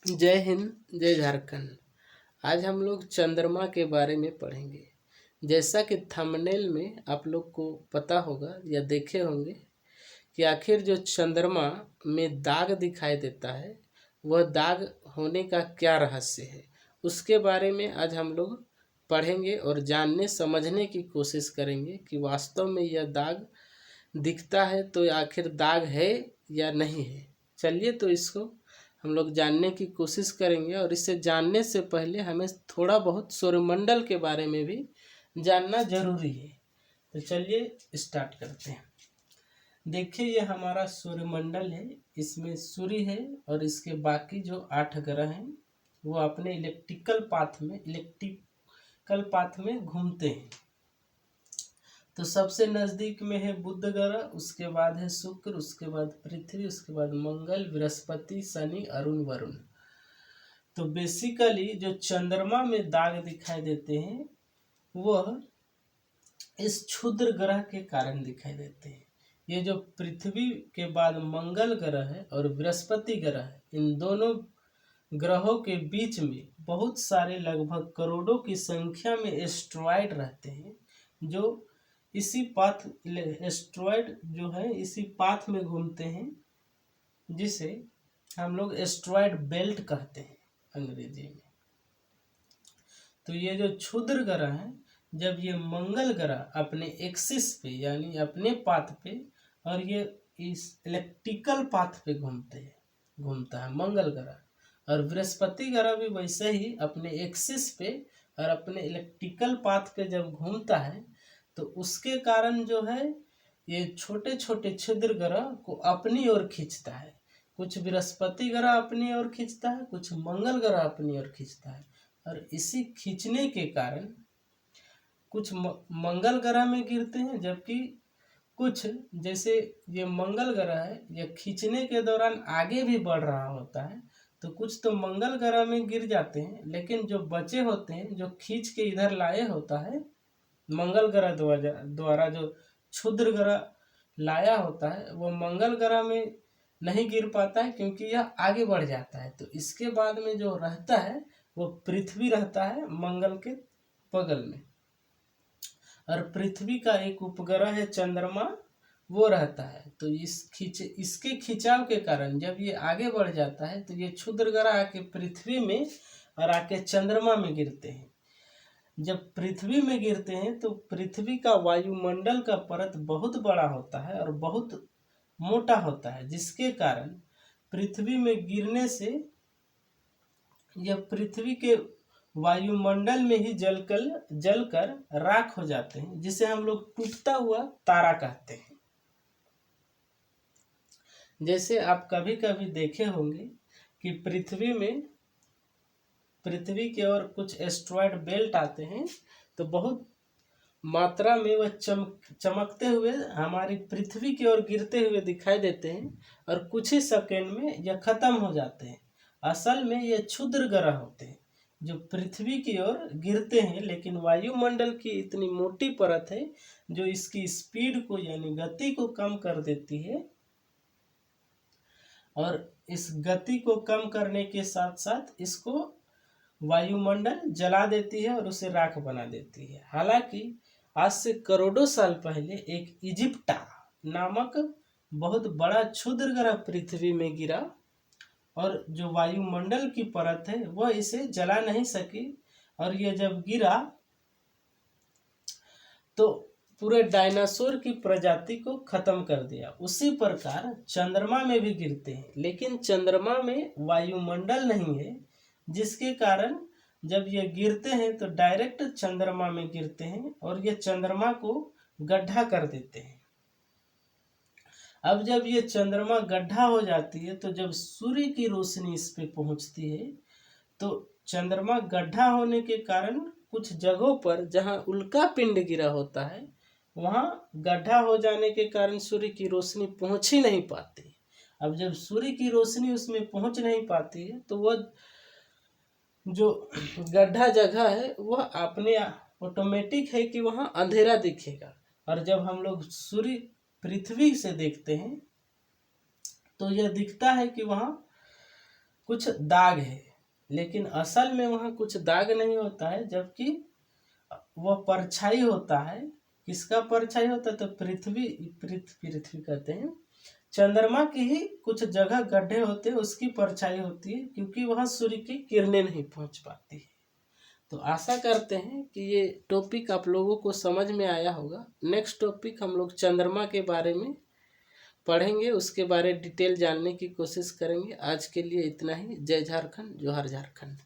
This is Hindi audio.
जय हिंद, जय झारखंड। आज हम लोग चंद्रमा के बारे में पढ़ेंगे। जैसा कि थंबनेल में आप लोग को पता होगा या देखे होंगे कि आखिर जो चंद्रमा में दाग दिखाई देता है वह दाग होने का क्या रहस्य है, उसके बारे में आज हम लोग पढ़ेंगे और जानने समझने की कोशिश करेंगे कि वास्तव में यह दाग दिखता है तो आखिर दाग है या नहीं है। चलिए तो इसको हम लोग जानने की कोशिश करेंगे और इसे जानने से पहले हमें थोड़ा बहुत सौरमंडल के बारे में भी जानना जरूरी है। तो चलिए स्टार्ट करते हैं। देखिए, ये हमारा सूर्यमंडल है, इसमें सूर्य है और इसके बाकी जो 8 ग्रह हैं वो अपने इलेक्ट्रिकल पाथ में घूमते हैं। तो सबसे नज़दीक में है बुध ग्रह, उसके बाद है शुक्र, उसके बाद पृथ्वी, उसके बाद मंगल, बृहस्पति, शनि, अरुण, वरुण। तो बेसिकली जो चंद्रमा में दाग दिखाई देते हैं वह इस क्षुद्र ग्रह के कारण दिखाई देते हैं। ये जो पृथ्वी के बाद मंगल ग्रह है और बृहस्पति ग्रह है, इन दोनों ग्रहों के बीच में बहुत सारे लगभग करोड़ों की संख्या में एस्ट्रॉयड रहते हैं जो इसी पाथ एस्ट्रॉयड जो है इसी पाथ में घूमते हैं, जिसे हम लोग एस्ट्रॉयड बेल्ट कहते हैं अंग्रेजी में। तो ये जो क्षुद्र ग्रह है, जब ये मंगल ग्रह अपने एक्सिस पे यानी अपने पाथ पे और ये इस इलेक्ट्रिकल पाथ पे घूमता है मंगल ग्रह, और बृहस्पति ग्रह भी वैसे ही अपने एक्सिस पे और अपने इलेक्ट्रिकल पाथ पे जब घूमता है तो उसके कारण जो है ये छोटे छोटे क्षुद्र ग्रह को अपनी ओर खींचता है। कुछ बृहस्पति ग्रह अपनी ओर खींचता है, कुछ मंगल ग्रह अपनी ओर खींचता है, और इसी खींचने के कारण कुछ मंगल ग्रह में गिरते हैं, जबकि कुछ जैसे ये मंगल ग्रह है ये खींचने के दौरान आगे भी बढ़ रहा होता है, तो कुछ तो मंगल ग्रह में गिर जाते हैं, लेकिन जो बचे होते हैं जो खींच के इधर लाए होता है मंगल ग्रह द्वारा जो क्षुद्र ग्रह लाया होता है वो मंगल ग्रह में नहीं गिर पाता है क्योंकि यह आगे बढ़ जाता है। तो इसके बाद में जो रहता है वो पृथ्वी रहता है मंगल के बगल में, और पृथ्वी का एक उपग्रह है चंद्रमा, वो रहता है। तो इसके खिंचाव के कारण जब ये आगे बढ़ जाता है तो ये क्षुद्र ग्रह आके पृथ्वी में और आके चंद्रमा में गिरते हैं। जब पृथ्वी में गिरते हैं तो पृथ्वी का वायुमंडल का परत बहुत बड़ा होता है और बहुत मोटा होता है, जिसके कारण पृथ्वी में गिरने से यह पृथ्वी के वायुमंडल में ही जलकर राख हो जाते हैं, जिसे हम लोग टूटता हुआ तारा कहते हैं। जैसे आप कभी कभी देखे होंगे कि पृथ्वी की ओर कुछ एस्ट्रॉयड बेल्ट आते हैं तो बहुत मात्रा में वह चमकते हुए हमारी पृथ्वी की ओर गिरते हुए दिखाई देते हैं और कुछ ही सेकेंड में यह खत्म हो जाते हैं। असल में ये क्षुद्र ग्रह होते हैं जो पृथ्वी की ओर गिरते हैं, लेकिन वायुमंडल की इतनी मोटी परत है जो इसकी स्पीड को यानी गति को कम कर देती है, और इस गति को कम करने के साथ साथ इसको वायुमंडल जला देती है और उसे राख बना देती है। हालांकि आज से करोड़ों साल पहले एक इजिप्टा नामक बहुत बड़ा क्षुद्र ग्रह पृथ्वी में गिरा और जो वायुमंडल की परत है वह इसे जला नहीं सकी, और यह जब गिरा तो पूरे डायनासोर की प्रजाति को खत्म कर दिया। उसी प्रकार चंद्रमा में भी गिरते हैं, लेकिन चंद्रमा में वायुमंडल नहीं है, जिसके कारण जब ये गिरते हैं तो डायरेक्ट चंद्रमा में गिरते हैं और ये चंद्रमा को गड्ढा कर देते हैं। अब जब ये चंद्रमा गड्ढा हो जाती है तो जब सूर्य की रोशनी इस पे पहुंचती है तो चंद्रमा गड्ढा होने के कारण कुछ जगहों पर जहां उल्का पिंड गिरा होता है वहां गड्ढा हो जाने के कारण सूर्य की रोशनी पहुंच ही नहीं पाती। अब जब सूर्य की रोशनी उसमें पहुंच नहीं पाती है तो वह जो गड्ढा जगह है वह अपने ऑटोमेटिक है कि वहाँ अंधेरा दिखेगा, और जब हम लोग सूर्य पृथ्वी से देखते हैं तो यह दिखता है कि वहाँ कुछ दाग है, लेकिन असल में वहाँ कुछ दाग नहीं होता है, जबकि वह परछाई होता है। किसका परछाई होता है? तो पृथ्वी कहते हैं। चंद्रमा की ही कुछ जगह गड्ढे होते हैं, उसकी परछाई होती है, क्योंकि वहाँ सूर्य की किरणें नहीं पहुँच पाती है। तो आशा करते हैं कि ये टॉपिक आप लोगों को समझ में आया होगा। नेक्स्ट टॉपिक हम लोग चंद्रमा के बारे में पढ़ेंगे, उसके बारे डिटेल जानने की कोशिश करेंगे। आज के लिए इतना ही। जय झारखंड, जोहार झारखंड।